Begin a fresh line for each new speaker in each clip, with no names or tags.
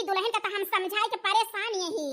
दुल्हन का तो हम समझाए के परेशान यही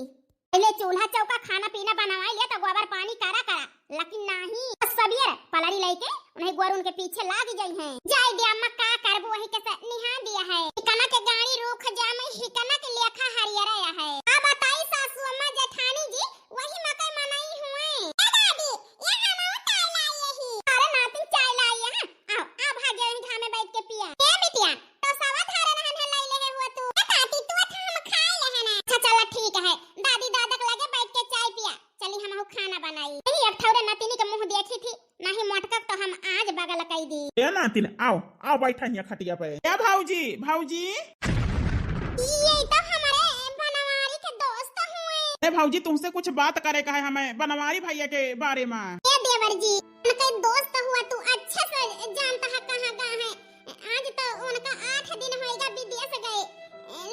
पहले चूल्हा चौका खाना पीना बनवाई लिया तो गोबर पानी करा करा, लेकिन नहीं सबियर पलड़ी लेके उन्हें गोर उनके पीछे लाग गई हैं। जाय दे अम्मा का करबो वही के निहा दिया है। हिकना के गाड़ी रोक जा में हिकना के लेखा हरियर आया है। अब बताई सासू अम्मा जेठानी जी वही मकई मनाई हुए। ए दादी ये हम चाय लाई ही। अरे नाती चाय लाई है। आओ आ भागे वहीं घाम में बैठ के पिया। ए बिटिया तो सवा थारे रहन है लाई ले हुआ तू। ए काटी तू हम खाए लेहना। अच्छा चल ठीक है। दादी दादक लगे बैठ के चाय पिया। चली हम खाना बनाई। नहीं अब ठौरे नतीनी के मुंह देखी थी नहीं मोटकक तो हम आज बगल कई दी।
ए नातिन आओ आओ बैठा यहाँ खटिया पे। ए भाऊजी भाऊजी
ये तो हमारे बनवारी के दोस्त हुए।
ए भाऊजी तुमसे कुछ बात करे का है हमें बनवारी भैया के बारे में।
ए देवर जी उनका दोस्त हुआ तू अच्छे से जानता है कहाँ का है। आज तो उनका 8 दिन होएगा विदेश गए,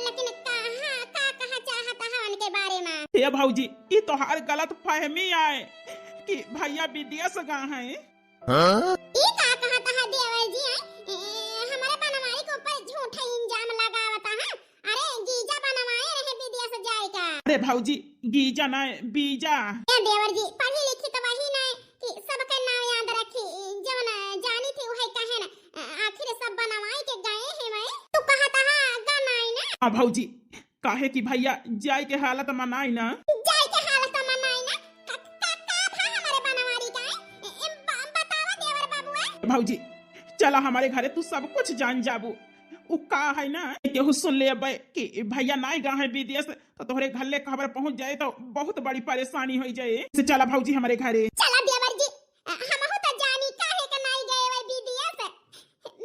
लेकिन कहाँ चाहता है उनके बारे में।
ए भाऊजी ये तो हर गलत फहमी आए कि भैया विदेश गए हैं।
ये का कहता है देवर जी हमारे बनवारी के ऊपर झूठा इल्जाम लगावता है। अरे गीजा बनवाए रहे विदेश जाए का।
अरे भाऊजी गीजा ना बीजा।
ए देवर जी पढ़ी लिखी तो वही ना कि सबके नाम याद रखी जो ना जानी थी वही कहे ना आखिर सब बनवाई के गए हैं मैं। तू कहता है गनाई ना।
हाँ भाऊजी काहे कि भैया जाय के हालत मनाई ना।
जाय के हालत मनाई ना का था हमारे बनवारी का बतावा देवर बाबू।
भाऊजी चला हमारे घरे तू सब कुछ जान जाबू। उ का है ना केहू सुन ले बे कि भैया नाई गा है विदेश तो तोहरे घरे खबर पहुंच जाए तो बहुत बड़ी परेशानी हो जाए। से चला भाऊजी हमारे घरे।
चला देवर जी हम हो तो जानी काहे के नाई गए वही विदेश।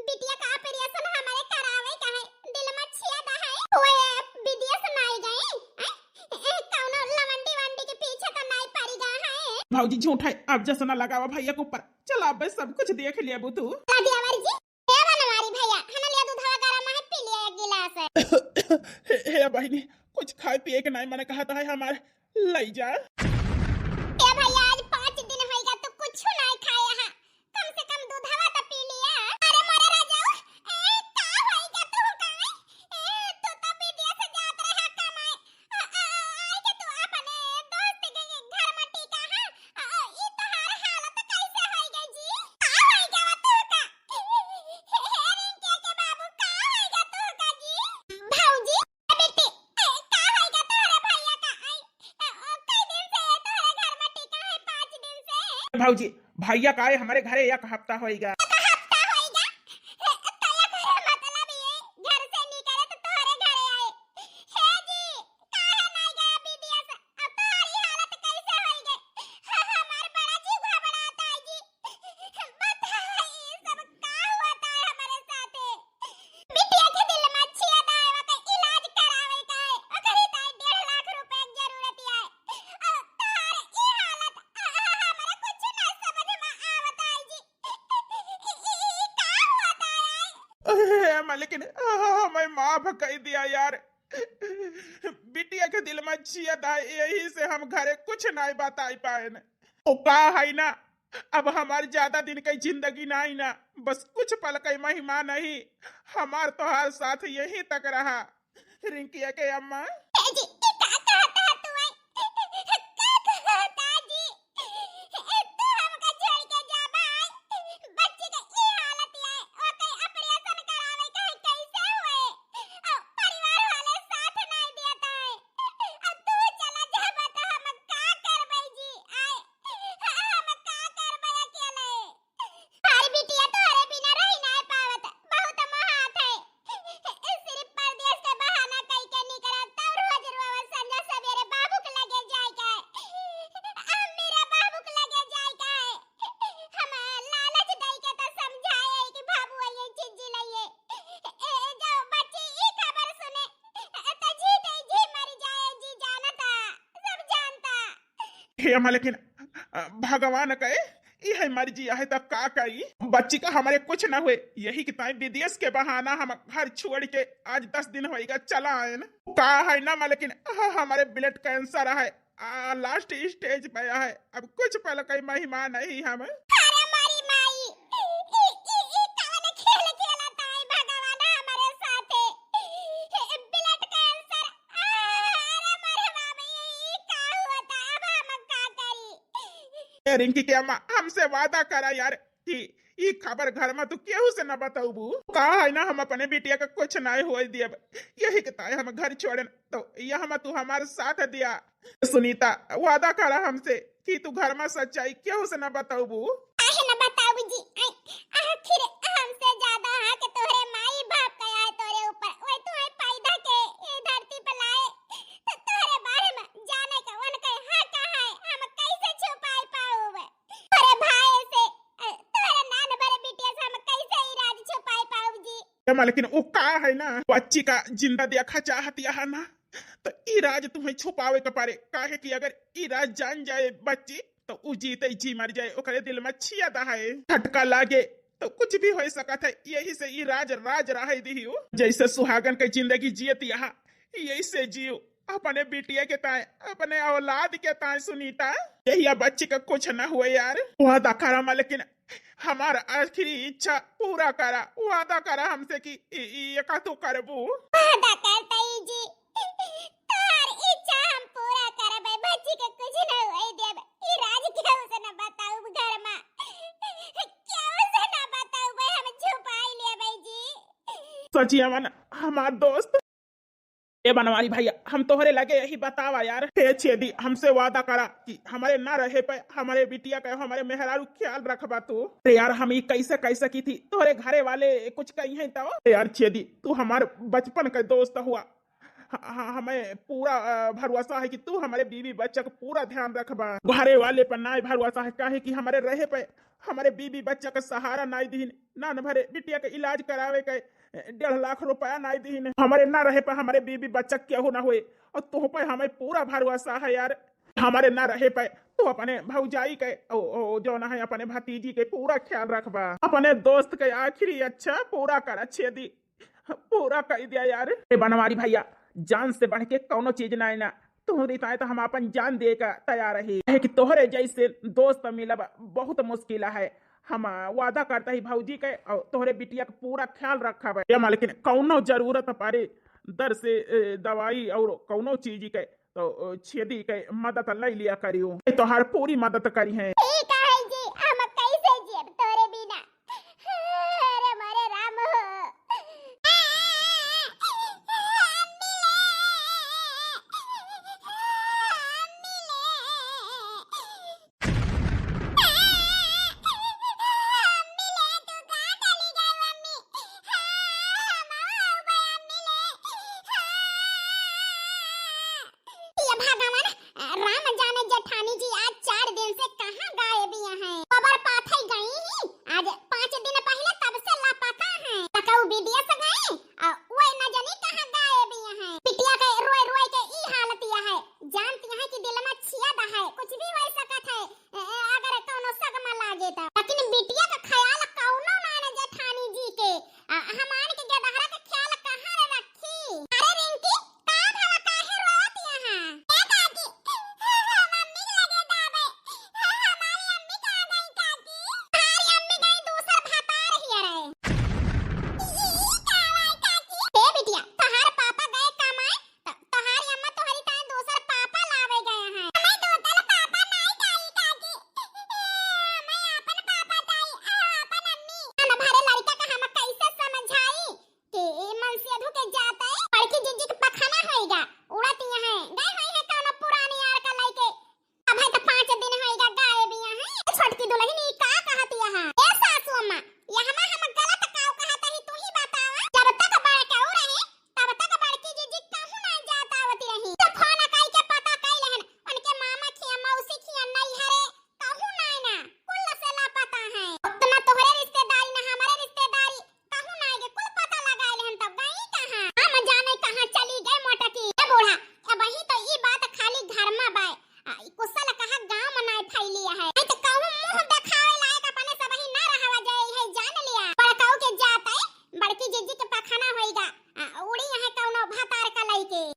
बिटिया का ऑपरेशन हमारे करावे का है दिल में छियादा है ओए विदेश नाई गए कौनो लवंडी वंडी के पीछे तो नाई पड़ी गा है।
भाऊजी झूठा है अब जैसा ना लगावा भैया के ऊपर। चला अब सब कुछ देख लिया तू।
देवर जी ए बनवारी भैया हन ले दूधवा गरम है पी लिया एक गिलास।
हे बहनी कुछ खाए पिए के नहीं मैंने कहा था है हमारे ले जा।
ए भैया आज 5 दिन होएगा तो कुछ नहीं खाया है, कम से कम दूधवा तो पी लिया। अरे मोरे राजाऊ का होएगा तू का तू तो विदेश जात रहा कमाए आए के तू अपने दोस्त के घर में टिका है। ई तोहार हालत कैसे होएगा जी का होएगा तू का हेरिंग के बाबू का होएगा तू का जी। भौजी बेटी का होएगा तोरे भैया का कई दिन से तोरे घर में टिका है 5 दिन से।
भाऊजी भैया का आए हमारे घरे 1 हफ्ता होएगा।
हफ्ता होएगा तया करे मतलब ये घर से निकले तो तोरे घरे आए। हे जी काहे नहीं गया विदेश अब तुम्हारी हालत कैसे होएगी। हमार बड़ा जी घबराता है जी बताइए ये सब का होता है हमारे साथे। बिटिया के दिल में छियादा है ओके इलाज करावे का है ओकरी ताई 1.5 लाख रुपए की जरूरत है। तुम्हारी ये हालत हमारा कुछ नहीं समझ में आवता है जी का होता है।
लेकिन हमें माफ कर दिया यार। बिटिया के दिल में छिया था यही से हम घरे कुछ नहीं बताई पाए न। ओ का है ना अब हमार ज्यादा दिन की जिंदगी नहीं ना बस कुछ पल की महिमा नहीं हमार तो हर साथ यही तक रहा। रिंकिया के अम्मा
जी का कहता है तू का कहता जी तू हमका छोड़ के जा भाई बच्चे का ये हालत है ओके ऑपरेशन करावे का है कैसे हुए अब परिवार वाले साथ नहीं देता है। अब तू चला जा बता हम का करबै जी आए हम का करबै अकेले। हर बिटिया तोरे बिना रह नहीं पावत बहुत महात है सिर्फ परदेश के बहाना कई के निकला तब रोज रोज संजा सवेरे बाबू के लगे जाए का है मेरा बाबू के लगे जाए का है। हम लालच दई के तो समझाए कि बाबू ये चीज लइए जो बच्चे ये खबर सुने तो जी मर जाए जी जानता सब जानता।
हे अम्मा लेकिन भगवान कहे यह मर्जी है तो का करी बच्ची का हमारे कुछ ना हुए यही कि ताई विदेश के बहाना हम घर छोड़ के आज 10 दिन होएगा चला आए न। का है ना लेकिन हमारे ब्लड कैंसर है लास्ट स्टेज पे है अब कुछ पल की महिमा नहीं हम।
अरे मारी माई ई कौन खेल खेलता है भगवान हमारे साथे ब्लड कैंसर
ए रिंकी के अम्मा हमसे वादा करा यार कि ई खबर घर में तू केहू से न बताऊबू। कहा है ना हम अपने बेटिया का कुछ नहीं हो दिया, यही कहता हम घर छोड़े तो यह हम तू हमारे साथ दिया। सुनीता वादा करा हमसे कि तू घर में सच्चाई केहू से न बताऊबू।
काहे न बताऊ जी, आखिर हमसे ज्यादा हक तोरे माई बाप का है तोरे ऊपर। ओए तोहे पैदा के ये धरती पर लाए तो तोरे बारे में जाने का उनका हक है। हम कैसे छुपाई पाऊबे तोरे भाई से, तोरे नान भरे बिटिया से हम कैसे ई राज छुपाई पाऊ जी।
लेकिन वो का है ना बच्ची का जिंदा देखा चाहती है ना, तो ई राज तुम्हें छुपावे के पारे। काहे कि अगर ई राज जान जाए बच्ची तो उ जीते जी मर जाए, ओकरे दिल में छिया है झटका लागे तो कुछ भी हो सकता है। यही से ई राज राज रहे दियो, जैसे सुहागन के जिंदगी जियत यहाँ यही से जियो अपने बिटिया के ताए अपने औलाद के ताए। सुनीता यही बच्ची का कुछ न हुए यार, वादा करा लेकिन हमारा आखिरी इच्छा पूरा करा। वादा करा हमसे कि ये का तू करबू।
वादा करता ही जी, तार इच्छा हम पूरा करबे। बच्ची के कुछ न होई देब। ई राज केहू से न बताऊ घर में, केहू से न बताऊ भाई, हम छुपाई लेबे जी।
सची अमन हमार दोस्त ए बनवारी भैया हम तोहरे लगे यही बतावा यार। हे छेदी हमसे वादा करा कि हमारे ना रहे पे हमारे बिटिया का हमारे मेहरारू ख्याल रखबा तू। अरे यार हम ये कैसे की थी तोहरे घरे वाले कुछ कही है तो। यार छेदी तू हमारे बचपन का दोस्त हुआ, हमें पूरा भरोसा है कि तू हमारे बीवी बच्चा का पूरा ध्यान रखबा। घरे वाले पर ना भरोसा है, काहे कि हमारे रहे पे हमारे बीवी बच्चा का सहारा नहीं दीन, ना भरे बिटिया का इलाज करावे के 1.5 लाख रुपया नहीं दीन। हमारे ना रहे पे हमारे बीवी बच्चा केहू ना हुए, और तुह पे हमें पूरा भरोसा है यार। हमारे ना रहे पे तू अपने भौजाई के जो ना है अपने भतीजी के पूरा ख्याल रखबा। अपने दोस्त के आखिरी अच्छा पूरा कर, अच्छे दी पूरा कर दिया यार। बनवारी भैया जान से बढ़ के कोनो चीज ना ना, तोहरी ताए तो हम अपन जान दे का तैयार है कि तोहरे जैसे दोस्त मिलब बहुत मुश्किल है। हम वादा करता ही भौजी के और तोहरे बिटिया का पूरा ख्याल रखब। लेकिन कौनो जरूरत पड़े दर से दवाई और कौनो चीज के तो छेदी के मदद ले लिया करियो, तोहर पूरी मदद करी है।
ठीक है जी, हम कैसे जियब तोरे बिना। अरे मारे राम हो।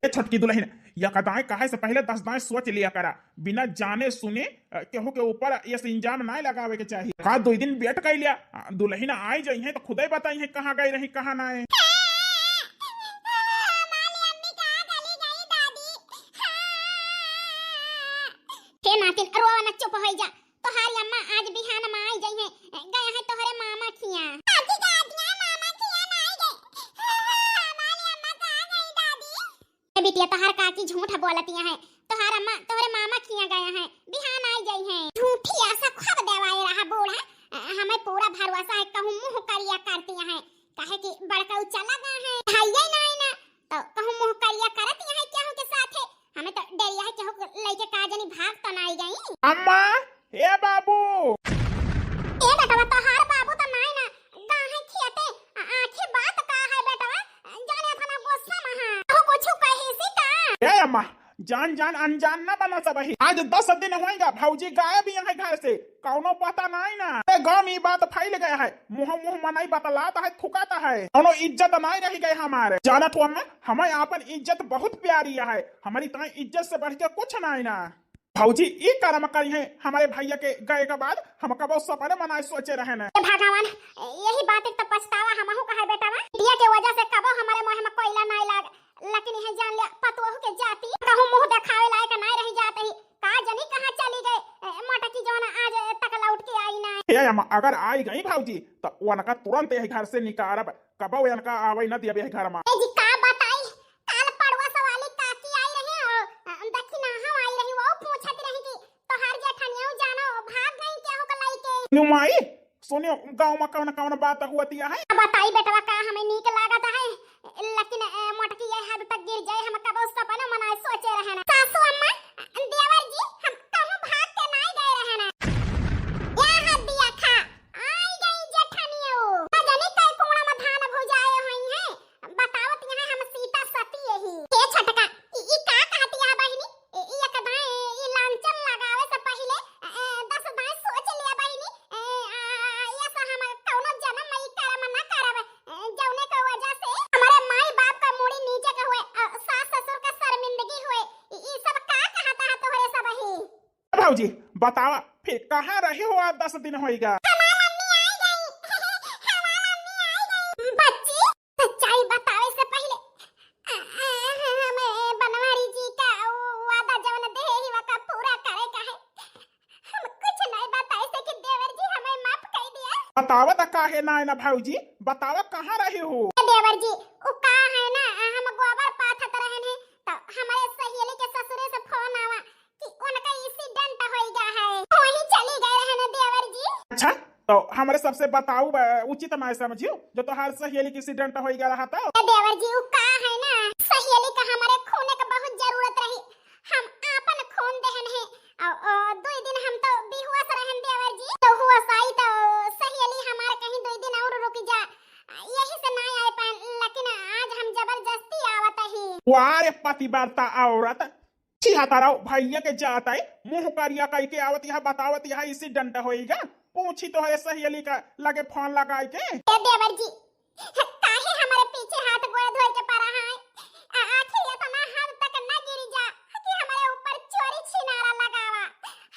छटकी दुल्हन या कदाए कहे से पहले 10 दाएं सोच लिया करा, बिना जाने सुने केहू के ऊपर ये इंजाम ना लगावे के चाहिए। का 2 दिन वेट कर लिया, दुल्हन आई जाई है तो खुदे बताई है कहाँ गई रही कहाँ ना है।
चुप हो जा, तोहारी बिटिया तोहार काकी झूठ बोलतिया है। तोहार अम्मा तोहरे मामा किया गया है, बिहान आई गई है। झूठी आशा खब देवाए रहा बूढ़ा। हमें पूरा भरोसा है, कहूं मुंह करिया करतिया है। काहे कि बड़का चला गया है, हाइये ना ना तो कहूं मुंह करिया करतिया है केहू के साथे। हमें तो डरिया है केहू लइके का जनी भाग तो ना आई गई।
अम्मा ए बाबू
ए बेटा तोहार बाबू तो नाई ना गाहे खियाते आखी बात का है बेटा। जाने थाना गुस्सा महा हो कुछ कही सी का।
ए अम्मा जान जान अनजान ना बना सब ही। आज 10 दिन होएगा भौजी गायब यहाँ घर से, कौनो पता नहीं ना। गाँव में बात फैल गया है, मुंह मुंह मनाई बतलाता है, थुकाता है, कौनो इज्जत नहीं रह गई हमारे। जाना तो अम्मा हमें अपन इज्जत बहुत प्यारी है, हमारी तो इज्जत से बढ़ के कुछ नहीं ना। भौजी ई कर्म करी है हमारे भैया के गए के बाद, हम कबो सपने मनाए सोचे रहे न।
भगवान यही बात एक तो पछतावा हमहु कहे बेटा बा। बिटिया के वजह से कबो हमारे मुंह में कोयला नहीं लाग, लेकिन यह जान लिया पतोह के जाती कहूं मुंह दिखावे लायक नहीं रही जात ही। का जनी कहां चली गए मोटकी जोन आज तक लौट के आई ना।
ए अम्मा अगर आई गई भौजी तो उनका तुरंत यही घर से निकारब, कबो उनका आवे न दिया घर में।
ए जी का बताई काल पड़वा सवाली काकी आई रही और देखी ना हम आई रही, वो पूछत रही कि तोहार जेठनिया जानो भाग गई केहू के लइके।
नुमाई सुनियो गांव में कौन कौन बात हुआती है।
बताई बेटवा का हमें नीक लागत है, लेकिन मोटकी ये हद तक गिर जाए हम कबो सपना मनाए सोचे रहे ना। सासू अम्मा देवर जी हम कहूं भाग के नहीं गए रहे ना। या हद दिया खा आई गई जेठनिया ना जाने कई कोणा में धान भुजाए हुई है। बतावत यहां हम सीता सती यही के छटका ई का कहती है बहिनी। ई कदाए ई लांचन लगावे से पहले 10 दाई सोच लिया बहिनी। ये सा हम कौनो जन्म में ई कर्म ना करब जौने के वजह से हमारे माई बाप का मुड़ी नीचे के हुए, सास ससुर का शर्मिंदगी हुए। ई सब का कहता है तोहरे सब ही।
भौजी बतावा फिर कहाँ रहे हो आज 10 दिन होएगा।
बच्ची सच्चाई बतावे से पहले हमें बनवारी जी का वादा जवन दे ही वका पूरा करे का है। हम कुछ नहीं बताए से कि देवर जी हमें माफ कर दिया।
बतावा तो काहे ना ना भौजी, बतावा कहाँ रहे हो।
देवर जी उ का है ना हम गोबर पाथत रहन है तो हमारे सहेली के ससुरे से फोन आवा कि उनका एक्सीडेंट हो गया है, वही चली गए रहन देवर जी।
अच्छा तो हमारे सबसे बताऊ उचित ना समझियो जो तो हर सहेली की एक्सीडेंट हो गया रहा था।
देवर जी उ का है ना सहेली का हमारे खून के बहुत जरूरत रही, हम आपन खून देहन है और 2 दिन हम तो बेहोश रहन देवर जी। तो हुआ साई तो सहेली हमारे कहीं 2 दिन और रुक जा, यही से नहीं आए पान, लेकिन आज हम जबरदस्ती आवत ही।
वारे पतिव्रता औरत छिहत्तरा भैया के जाता है मुंह करिया कह के आवत यह बतावत यह एक्सीडेंट होएगा। पूछी तो है सहेली का लगे फोन लगाए के।
देवर जी काहे हमारे पीछे हाथ गोड़ धोए के पड़ा है। आखिर ये तो ना हद तक न गिर जा कि हमारे ऊपर चोरी छिनारा लगावा।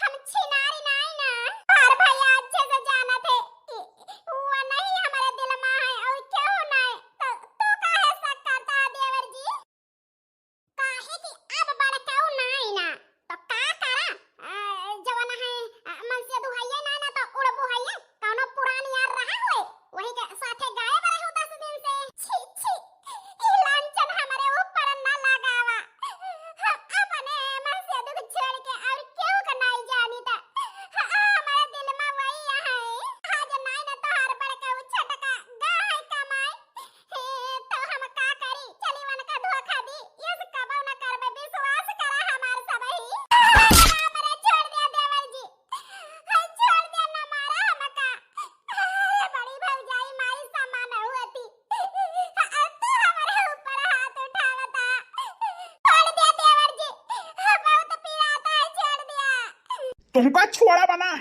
हम छिनारी नहीं ना, और भैया अच्छे से जाना थे कि वो नहीं हमारे दिल में है और क्यों नहीं। तो तू काहे शक करता है देवर जी। काहे कि अब बड़काऊ नहीं ना तो का करा जवान है मन से दुहाइए ना ना तो उड़बू है कौनो पुरानी यार रहा होए वही के साथे गायब रहो 10 दिन से। छी छी ई लांचन हमारे ऊपर ना लगावा। अपने मन से दुख छोड़ के और क्यों का नहीं जानी था। हमारे दिल में वही है आज नहीं ना तो हर बड़का छटका गाय कमाए तो हम का करी चली वन का धोखा दी ये कबो ना करबे विश्वास करा हमार सब ही। हमारे छोड़ दिया देवर जी, छोड़ दिया ना मारा हमका। बड़ी भौजाई माई समान हुआती तू हमारे ऊपर हाथ उठावता। छोड़ दिया देवर जी, बहुत पीड़ा आता है, छोड़ दिया।
तुमका छोड़ा बना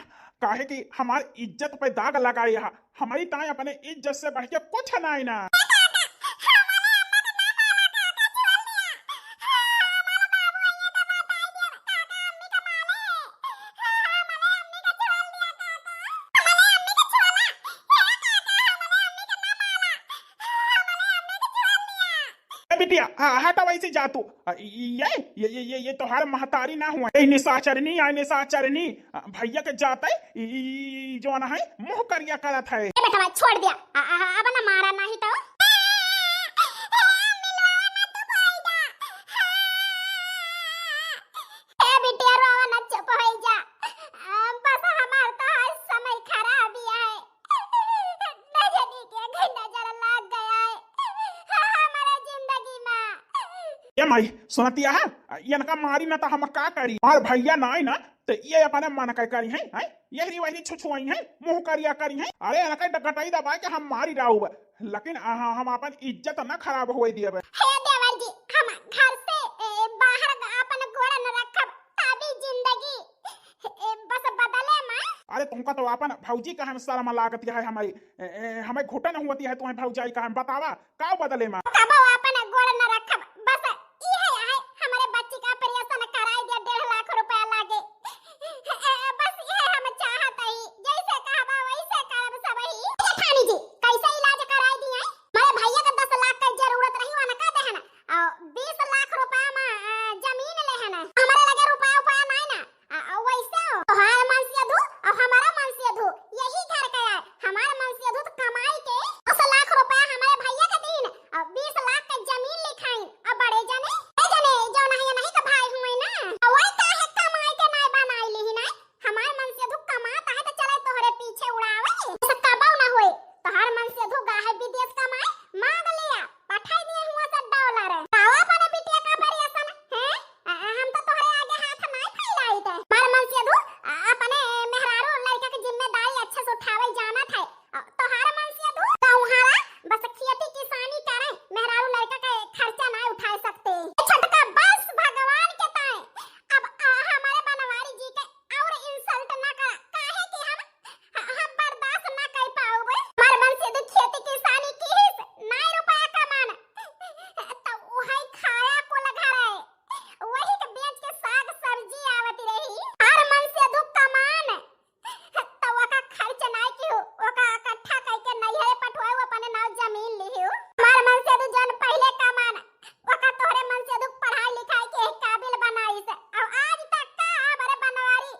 काहे कि हमारी इज्जत पे दाग लगाई है, हमारी ताई अपने इज्जत से बढ़ के कुछ नहीं ना। बिटिया हटा वैसे जा तू। ये तो हर महतारी ना हुआ निशाचरनी या निशाचरनी भैया के जाता है जो ना है मुंह करिया करत है।
बेटा छोड़ दिया अब ना मारा नहीं तो
ये माई सुनतिया है इनका मारी ना तो हम का करी और भैया ना आई ना तो ये अपने मन का करी है यही वही छुछुआई है मुंह करिया करी है अरे इनका डकटाई दबा के हम मारी राहु लेकिन हम अपन इज्जत ना खराब होए दिए
हे देवर जी हम घर से बाहर अपन गोड़ा न रखब तभी जिंदगी बस बदले मां।
अरे तुमका तो अपन भौजी का हम शर्म लागत है हमारी हमें घुटन होती है तुम्हें भौजाई का हम बतावा का बदले मां
कबो अपन गोड़ न रखब बस इहे है हमारे बच्ची का ऑपरेशन कराई दे 1.5 लाख रुपया लागे बस इहे हम चाहत ही जैसे कहबा वैसे करब सब ही। जेठानी जी कैसे इलाज कराई दी है मेरे भैया का 10 लाख का जरूरत रही वाना का देहना और 20 लाख रुपया में जमीन लेहना हमारे लगे रुपया उपाय नहीं ना वैसे तोहार मन से धू और हमारा मन से धू यही घर का है हमारा मन से धू तो कमाई के 10 लाख रुपया हमारे भैया का दीन और 20 लाख का जमीन लिखाई और बड़े जने जो नहीं का भाई हुए ना वही काहे कमाई के नहीं बनाई ली ना हमारे मन से धू कमाता है तो चले तोहरे पीछे उड़ावे ऐसा कबाऊ ना होए तोहार मन से धू गाहे विदेश कमाए मांग लिया पठाई दिए हुआ से डॉलर तावा पने बिटिया का परियसन है हम तो तोहरे आगे हाथ नहीं फैलाई थे मार मन से धू अपने मेहरारू लड़का की जिम्मेदारी अच्छे से उठावे जाना था तोहार मन से धू तोहारा बस खेती किसानी करे मेहरारू लड़का का खर्चा नहीं उठा सकते छटका बस भगवान के ताए अब हमारे बनवारी जी के और इंसल्ट ना कर काहे कि हम बर्दाश्त ना कर पाओगे मार मन से धू खेती किसानी की नहीं रुपया कमाना तो वही खाया को लगा रहे वही के बेच के साग सब्जी आवती रही हर मन से धू कमान तो वका खर्च नहीं की हो वका इकट्ठा करके नहीं है पठवाए वो अपने नाव जमीन ली हो मार मन से धू जन पहले कमान वका तोहरे मन से धू पढ़ाई लिखाई के काबिल बनाई से और आज तक का हमारे बनवारी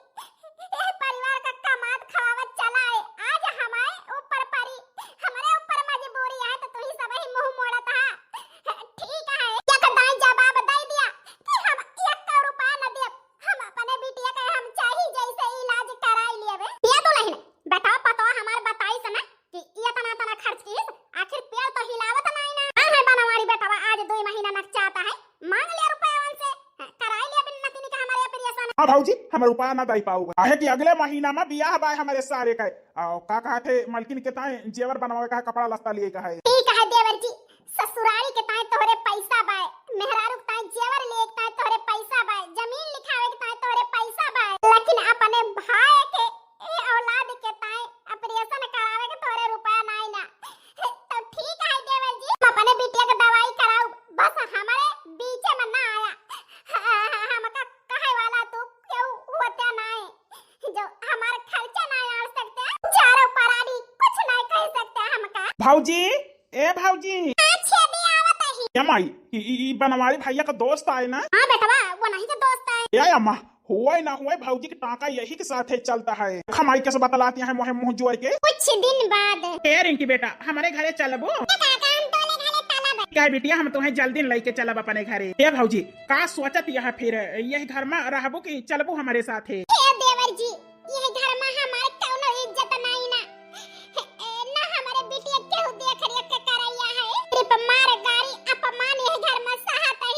ए परिवार का कमात खवावत चला है आज हमारे ऊपर परी हमारे ऊपर मजबूरी है तो तू ही सब ही मुंह मोड़त है ठीक है एक दाई जवाब दे दिया कि हम 1 रुपया न दे हम अपने बिटिया के हम चाही जैसे इलाज कराई लेबे ये तो नहीं बताओ पतो हमार बताई सना कि ये तना खर्च की आखिर पेड़ तो हिलावत नहीं ना है बनवारी बेटा आज 2 महीना नक चाहता है मांग लिया रुपया से कराई लिया बिन नतिनी का हमारे ऑपरेशन।
हाँ भौजी हम रुपया ना दे पाऊंगा है कि अगले महीना में बियाह बाय हमारे सारे का का कहा थे मलकिन के ताए जेवर बनवावे का कपड़ा लत्ता लिए का है
ठीक है देवर जी ससुरारी के ताए तोहरे पैसा बाय मेहरारू के ताए जेवर ले के ताए तोहरे पैसा बाय जमीन लिखावे के ताए तोहरे पैसा बाय लेकिन अपने भाई के औलाद के ताए ऑपरेशन करावे के तोहरे रुपया नहीं ना तो ठीक है देवर जी हम अपने बिटिया के दवाई कराऊ बस हमारे बीच में ना आया हमका कहे वाला तू क्यों होते नहीं जो हमारा खर्चा नहीं आ सकते चारों परानी कुछ नहीं कह सकते हमका
भौजी ए भौजी
अच्छे भी आवत है
ये माई ई बनवारी भैया का दोस्त आए ना
हां बेटवा वो नहीं के दोस्त है
या अम्मा हुआ ना हुआ भौजी के टाका यही के साथ है चलता है हमारी कैसे बतलाती है मोहे मुंह जोड़ के
कुछ दिन बाद
ए रिंकी बेटा हमारे घरे चलबो क्या बिटिया हम तुम्हें जल्दी लेके चलब अपने घरे ए भौजी का सोचत यह फिर यही घर में रहबो कि चलबो हमारे साथ है
देवर जी यह घर में हमारे कौनो इज्जत नहीं ना ना हमारे बिटिया केहू देख रेख के करैया है सिर्फ मार गाड़ी अपमान यह घर में सहत है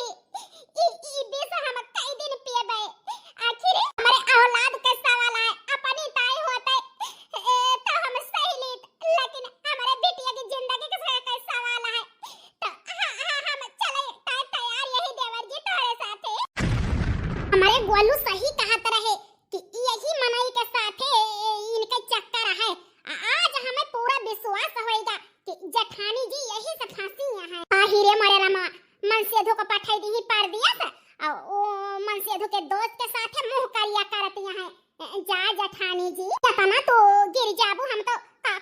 ई बीस हम कई दिन पिएबे आखिर हमारे औलाद के सवाल है अपनी ताई होते तो हम सही ली लेकिन हमारे बिटिया की जिंदगी के सवाल है तो हम चले तैयार यही देवर जी तोरे साथ हमारे गोलू सही कहत रहे कि यही मनाई के साथ इनके चक्कर है आज हमें पूरा विश्वास होएगा कि जेठानी जी यही से फांसी है आहिरे मरे रमा मनसेधु को पठाई दी पार दिया था और वो मनसेधु के दोस्त के साथ मुंह करिया करती है जा जेठानी जी तना तो गिर जाबू हम तो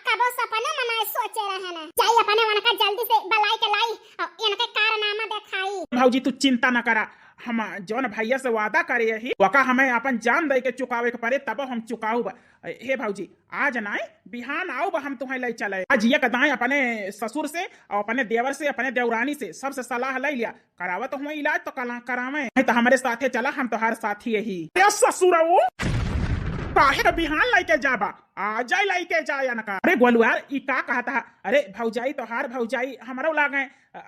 कबो सपना मना सोचे रहे ना जाई अपने मन का जल्दी से बलाई के लाई और इनके कारनामा दिखाई
भौजी तू चिंता न करा हम जौन भैया से वादा करे ही वका हमें अपन जान दे के चुकावे के पड़े तब हम चुकाऊ हे भौजी आज नाई बिहान आओ हम तुम्हें ले चले आज ये कदाई अपने ससुर से और अपने देवर से अपने देवरानी से सबसे सलाह ले लिया करावत हुए इलाज तो करावे तो हमारे साथे चला हम तो हर साथी यही ससुर काहे बिहान लेके जाबा आ जाए लाइके जाए अनका। अरे गोलू यार ई का कहता है? अरे भौजाई तो हार भौजाई हमारो लागे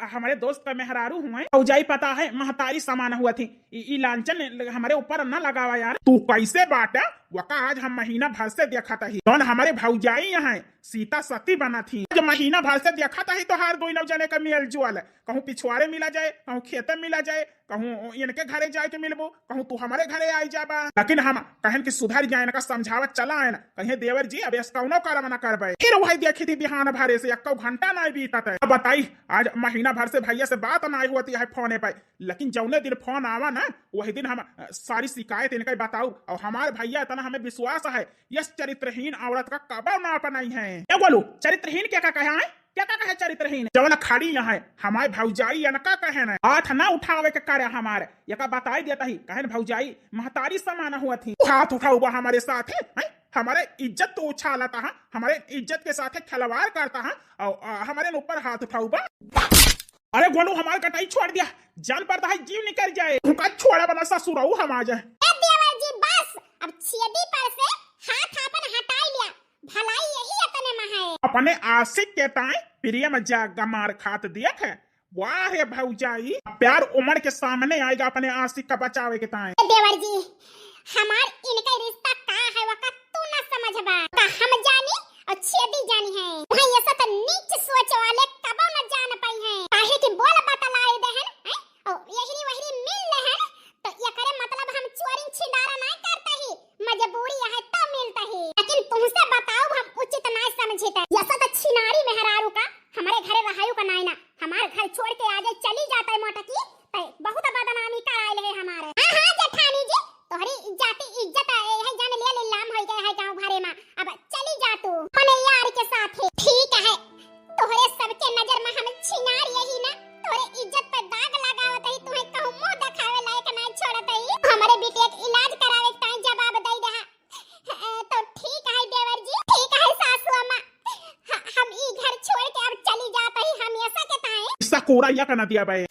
हमारे दोस्त का मेहरारू हुए भौजाई पता है महतारी समान हुआ थी। ई लांछन हमारे ऊपर न लगावा यार। तू कैसे बाटा वका आज हम महीना भर से देखा था ही कौन हमारे भौजाई यहाँ सीता सती बना थी। जब महीना भर से देखा था ही तो हार गोइनव जाने का मेल जुआल कहूँ पिछुआरे मिला जाए कहूँ खेते मिला जाए कहूँ इनके घरे जाए के मिलबो कहूँ तू हमारे घरे आई जाबा। लेकिन हम कहन की सुधर जाए ना समझावत चला है ना कहे देवर जी अब कौनो करम न करबे। फिर वही देखी थी बिहान भरे से 1 घंटा नहीं बीता था। बताई आज महीना भर से भैया से बात नहीं होती है फोने पे। लेकिन जौने दिन फोन आवा ना वही दिन हम सारी शिकायत इनका बताऊ और हमारे भैया इतना हमें विश्वास है यस चरित्रहीन औरत का कब ना अपनाई है। क्या बोलू चरित्रहीन क्या कहा है? क्या कहे चरित्रहीन जवन खड़ी यहाँ हमारे भौजाई अनका कहे न हाथ ना उठावे के करे हमारे यका बताई देता ही कहे भौजाई महतारी समान हुआ थी हाथ उठाऊबा हमारे साथ है हमारे इज्जत तो उछालता है हमारे इज्जत के साथ खिलवाड़ करता है और हमारे ऊपर हाथ उठाऊबा। अरे गोलू हमारे कटाई छोड़ दिया जान पड़ता है जीव निकल जाए उनका छोड़ा बना ससुराऊ हम आ जाए।
देवर जी बस अब छेदी पर से हाथ अपन हटाई लिया भलाई यही अपने में है।
अपने आशिक के ताए प्रिय में जागा मार खात दिया है। वाह रे भौजाई प्यार उम्र के सामने आएगा अपने आशिक का बचावे के ताए।
देवर जी हमार इनका रिश्ता का है वका तू ना समझबा का हम जानी और छेदी जानी है वहां ऐसा तो नीच सोच वाले कबो न जान पाई है काहे की बोल बतलाए देहन और यही वही मिल लेहन तो ये करे मतलब हम चोरी छिंडारा नहीं करता ही मजबूरी है तो मिलता ही। लेकिन तुमसे बताओ हम उचित नहीं समझते ऐसा तो छिनारी मेहरारू का हमारे घरे रहायु का नाइना हमारे घर छोड़ के आगे चली जाता है मोटकी बहुत बदनामी कराए है हमारे। हां जेठानी जी तोहरी जाति इज्जत है जाने ले लीलाम हो गए है गांव भरे में अब चली जा तू अपने यार के साथ है ठीक है तोहरे सबके नजर में हम छिनार यही ना तोहरे इज्जत पर दाग लगावत है तुम्हें कहूं मुंह दिखावे लायक नहीं छोड़त है हमारे बेटे के इलाज करावे के टाइम जवाब दे दे तो ठीक है देवर जी ठीक है सासू अम्मा हम ई घर छोड़ के अब चली जात है हम ऐसा के ताए
इसका कोरा या कना दिया भाई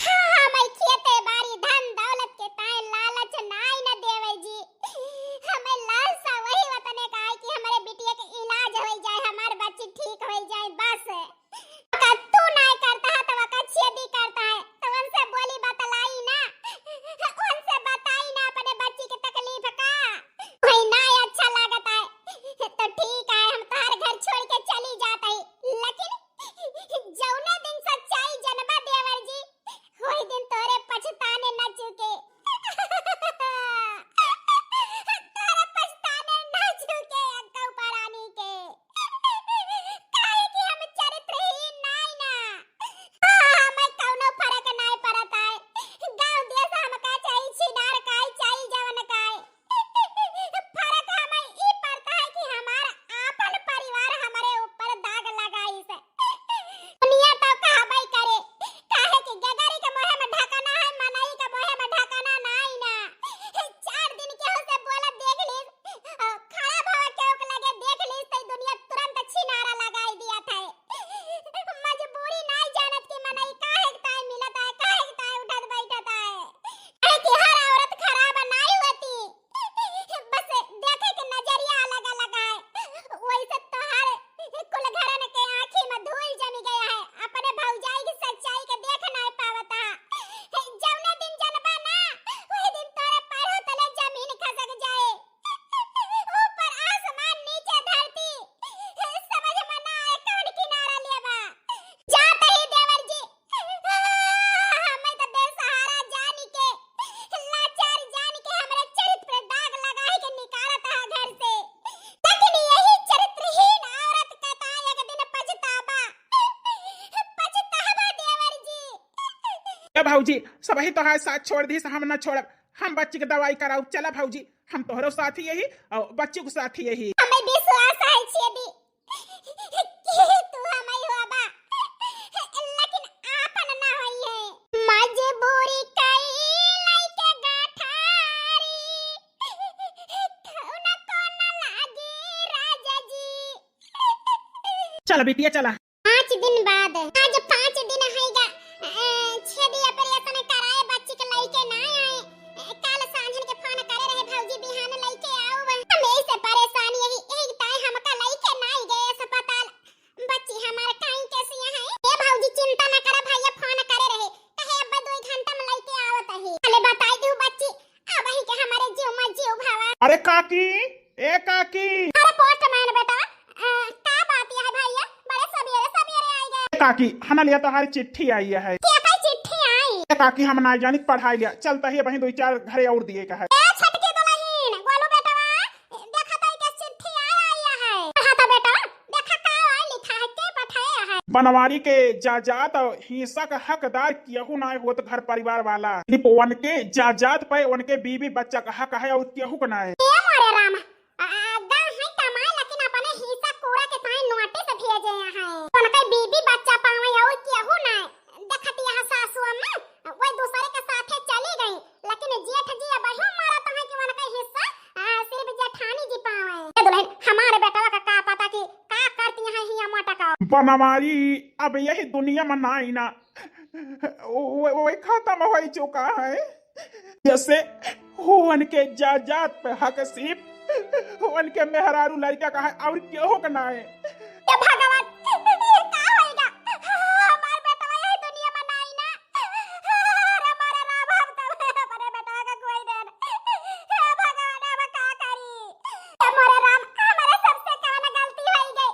भाऊजी सब ही तोहार साथ छोड़ दी हम न छोड़ब हम बच्ची के दवाई कराऊ चला भाऊजी हम तोहरो साथी यही और बच्ची को साथी यही।
हमें विश्वास है छेदी कि तू हमें होबा लेकिन आपन ना होई है मजबूरी कई लाइके गाठारी न कोन लागे राजा जी।
चल बेटिया चला
5 दिन बाद आज 5 दिन हैगा छेदी ऑपरेशन कराए बच्ची के लइके ना आए कल सांझन के फोन करे रहे भौजी बिहान लइके आऊ हमें से परेशानी यही एक ताई हमका लइके
अरे काकी, ए काकी।
अरे पोस्टमैन बेटा, का बात है भैया? बड़े सवेरे सवेरे आई गए।
काकी हना लिया तो हमारी चिट्ठी आई है।
क्या कई चिट्ठी आई?
काकी हम ना जानी पढ़ाई लिया चलता ही वहीं दो चार घरे और दिए का है।
ए छटके दुल्हन गोलू बेटवा, देखा ताई के चिट्ठी आई है। कहा था बेटा, देखा का आई लिखा है, के पठाया है?
बनवारी के जायदाद और हिस्सा का हकदार केहू ना होत घर परिवार वाला, सिर्फ उनके जायदाद पे उनके बीवी बच्चा का हक है और केहू का ना है।
ए मोरे राम, गांव है कमाए लेकिन अपने हिस्सा कूड़ा के ताई नोटे से भेजे हैं। उनके बीवी बच्चा पावे और केहू ना। देखती यहां सासू अम्मा वही दूसरे के साथे चली गई, लेकिन जेठ जी अब ही मारा तो है कि उनका हिस्सा सिर्फ जेठानी जी पावे। ए दुल्हन, हमारे बेटवा का पता कि का करती है हिया मोटा का?
बनवारी अब यही दुनिया में ना ही ना वो खत्म हो चुका है। जैसे उनके जायदाद पे हक सिर्फ उनके मेहरारू लड़का का है और केहू का ना है।
ए भगवान, ये का होएगा? हमार बेटवा यही दुनिया में नहीं ना। अरे मारे राम, हम तो अपने बेटवा का कोई दे ना। हे भगवान, अब का करी? ए मोरे राम, हमारे सबसे कौन गलती होई गई?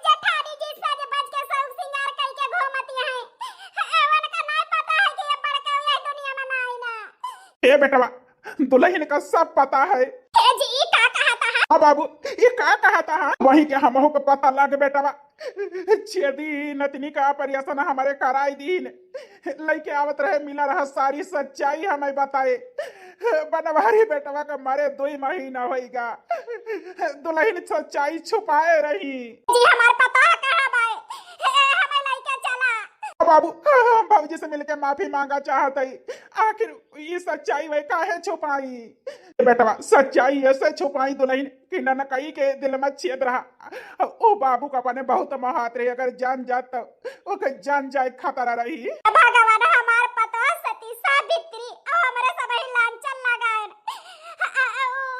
जेठानी जी सज बज के सब सिंगार करके घूमती हैं। एवन का नहीं पता है कि ये बड़का यही दुनिया में नहीं ना।
ए बेटवा, दुल्हन का सब पता है।
हे जी, ई का कहता है?
हाँ बाबू, ये का कहता है? वही के हमहू को पता लग बेटवा। छेदी नतनी का ऑपरेशन हमारे कराई दीन लइके आवत रहे, मिला रहा सारी सच्चाई हमें बताए। बनवारी बेटवा का मारे 2 महीना होएगा, दुल्हन सच्चाई छुपाए रही।
जी हमार पता है कहां बाए, हमें लइके चला।
बाबू बाबूजी से मिलके माफी मांगा चाहत है, आखिर ये सच्चाई वही काहे छुपाई? बेटवा सच्चाई ऐसे छुपाई दुल्हन कि ननकई के दिल में छेद रहा। ओ बाबू का अपने बहुत महात रही, अगर जान जात तो ओके जान जाए खतरा रही।
भगवान, हमार पता सती सावित्री और हमारे सबही लांछन लगाएन।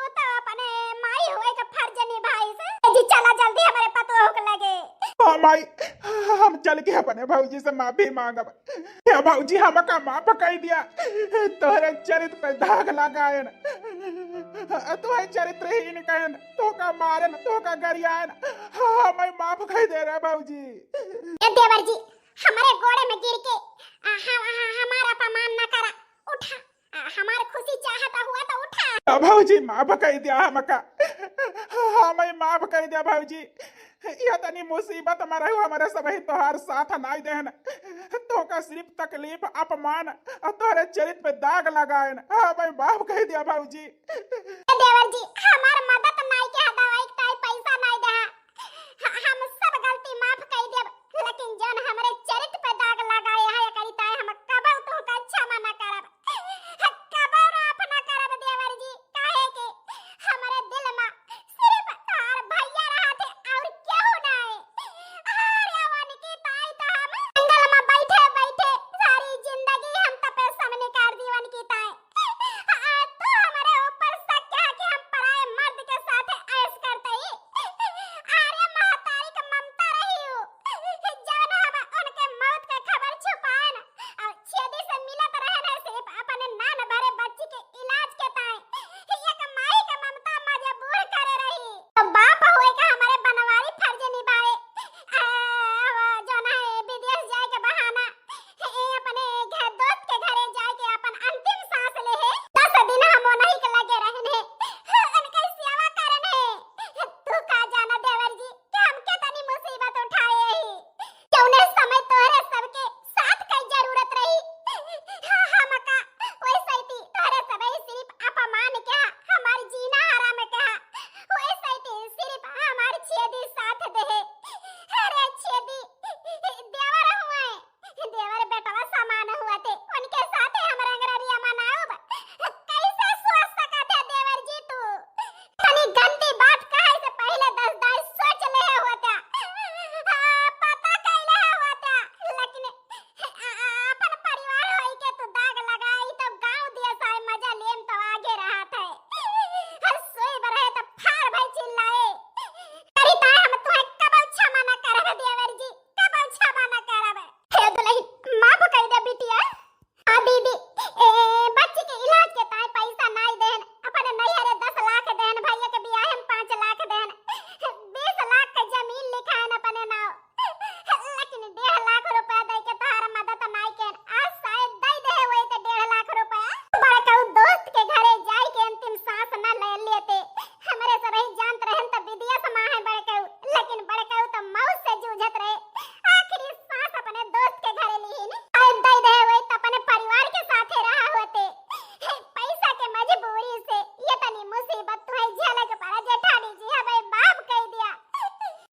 तो अपने माई होए का फर्ज निभाई से। जी चला जल्दी, हमारे पतो होक लगे।
हाँ माई, हम चल के अपने भाऊजी से माफी मांगब। क्या भाऊजी हमका माफ कर दिया, तोहरे चरित्र पे दाग लगाए तोहरे चरित्रहीन कहन, तो का मारन, तो का गरियान, हमें माफ कर दे रहा भाऊजी।
ए देवर जी, हमारे गोड़े में गिर के हमारा अपमान न करा, उठा। हमारी खुशी चाहता हुआ तो उठा।
भाऊजी माफ कर दिया हमका, हमें माफ कर दिया भाऊजी। यह तनी मुसीबत में रहू, हमारे सबही तोहार साथ नहीं देहन, तो का सिर्फ तकलीफ अपमान और तोहरे चरित्र पे दाग लगाएन, हमें माफ कर दिया भाऊजी।
देवर जी, हमार मदद नहीं के दवाई का पैसा नहीं दे, हम सब गलती माफ कर देब, लेकिन जौन हमारे चरित्र पे दाग लगाए है करिता हम कबो तो का क्षमा न करब, कबो माफ न करब देवर जी। काहे के हमारे दिल में सिर्फ तार भैया रहत और केहू नहीं। अरे वानी की ताई तो हम जंगल में बैठे बैठे सारी जिंदगी हम तपे सामने कर दीवन की ताई। तो हमारे ऊपर शक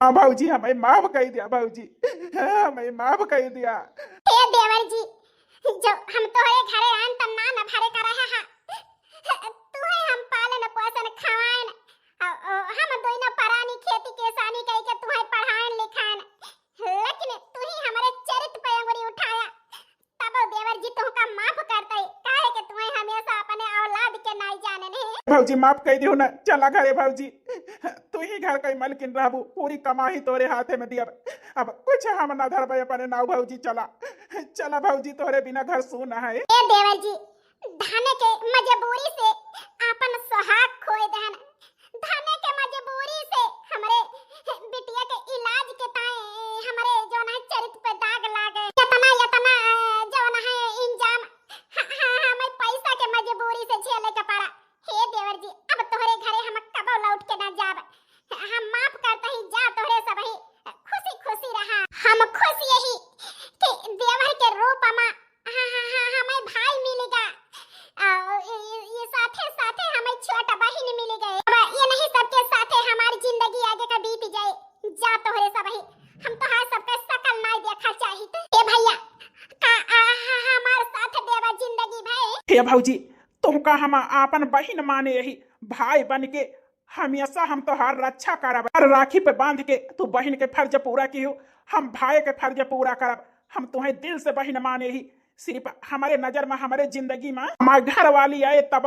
हाँ भाऊजी हमें माफ कर दिया भाऊजी, हमें माफ कर दिया।
हे देवर जी, जो हम तोहरे घरे आन त ना न भरे कर रहा तुहे हम पालन पोषण खवाएन हम दोनों परानी खेती किसानी कई के तुहे पढ़ाएन लिखाएन, लेकिन तू ही हमारे चरित्र पे अंगुली उठाया तब देवर जी तुमका माफ करता है काहे के तुहे हमेशा अपने औलाद के नहीं जाने नहीं।
भाऊजी माफ कर दियो ना, चला घरे भाऊजी, तू ही घर का मालकिन रहबू, पूरी कमाई तोरे हाथे में दिया, अब कुछ हम ना धरबे अपने नाव भाऊजी, चला चला भाऊजी, तोरे बिना घर सूना है।
ए देवर जी, धन के मजबूरी से अपन सुहाग खोए दहन, धन के मजबूरी से हमारे बिटिया के इलाज के ताए हमारे जो ना चरित्र पे दाग लागे, यतना जो ना है इंजाम हमें पैसा के मजबूरी से झेले के पड़ा। हे देवर जी, अब तोहरे घरे हम कबो लौट के ना जाब, हम माफ करता ही जा, तोहरे सब ही खुशी खुशी रहा। हम खुश यही कि देवर के रूप में हमें भाई मिलेगा, ये साथे साथे हमें छोटा बहन मिल गए, अब ये नहीं सबके साथे हमारी जिंदगी आगे का बीत जाए। जा तोहरे सब ही हम तो हर सबका शकल नहीं देखा चाहिए। ए भैया का हमारे साथ देवा जिंदगी भाई।
हे भाऊजी तुमका हम अपन बहन माने यही, भाई बन के हमेशा हम तो हर रक्षा करब, हर राखी पे बांध के तू बहन के फर्ज पूरा की हो, हम भाई के फर्ज पूरा करब, हम तुम्हें दिल से बहन माने ही। सिर्फ हमारे नजर में हमारे जिंदगी में हमारे घर वाली आए तब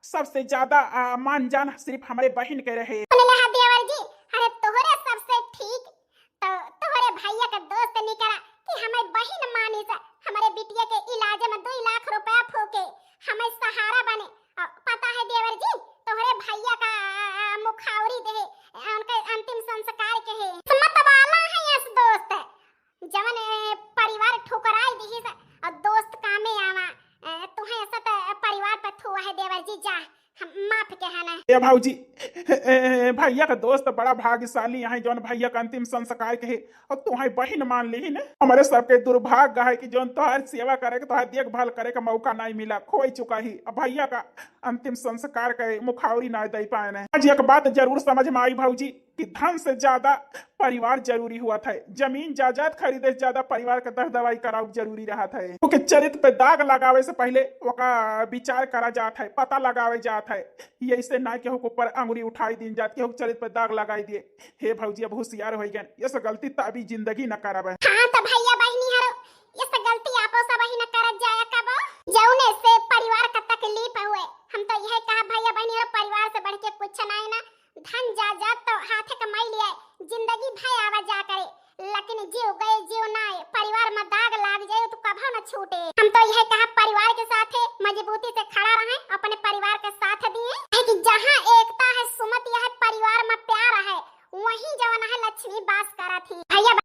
सबसे ज्यादा मान जान सिर्फ हमारे बहन के रहे।
देवर जी, अरे तोहरे सबसे ठीक तो तोहरे भैया का दोस्त निकला कि हमें बहन मानी से हमारे बिटिया के इलाज में 2 लाख रुपया फूके हमें सहारा बने। पता है देवर जी, तोहरे भैया का मुखावरी दे उनके अंतिम संस्कार के है मत वाला है इस दोस्त जवन परिवार ठुकराई दी से और दोस्त कामे आवा, तुहे ऐसा तो परिवार पर थुआ है। देवर जी जा, हम माफ कहना।
ए भाऊजी भैया का दोस्त बड़ा भाग्यशाली है जौन भैया का अंतिम संस्कार के है और तुम्हारी बहन मान ली ना। हमारे सबके दुर्भाग्य है कि जौन तोहर सेवा करे तोहर देखभाल करे का मौका नहीं मिला, खोई चुका ही। अब भैया का अंतिम संस्कार के मुखावरी ना दे पाए ना। आज एक बात जरूर समझ में आई भाऊजी कि धन से ज्यादा परिवार जरूरी हुआ था, जमीन जायदाद खरीदे से ज्यादा परिवार का दर दवाई कराव जरूरी रहा था, क्योंकि चरित्र पे दाग लगावे से पहले ओका विचार करा जाता है, पता लगावे जाता है, ये इसे ना के ऊपर अंगुली उठाई दी जाती है, चरित्र पे दाग लगाई दिए। हे भौजी अब होशियार हो गए, ये सब गलती तभी जिंदगी न करावे।
हां तो भैया बहनी हरो ये सब गलती आपो सब ही न करत जाया कबो, जौने से परिवार का तकलीफ हुए। हम तो यह कहा भैया बहनी हरो परिवार से बढ़ के कुछ नहीं ना, धन जायदाद तो हाथे कमाई लिया, जिंदगी भाई आवा जा करे, लेकिन जीव गए जीव ना आए, परिवार में दाग लाग जाए तो कभी न छूटे। हम तो यह कहा परिवार के साथ मजबूती से खड़ा रहे,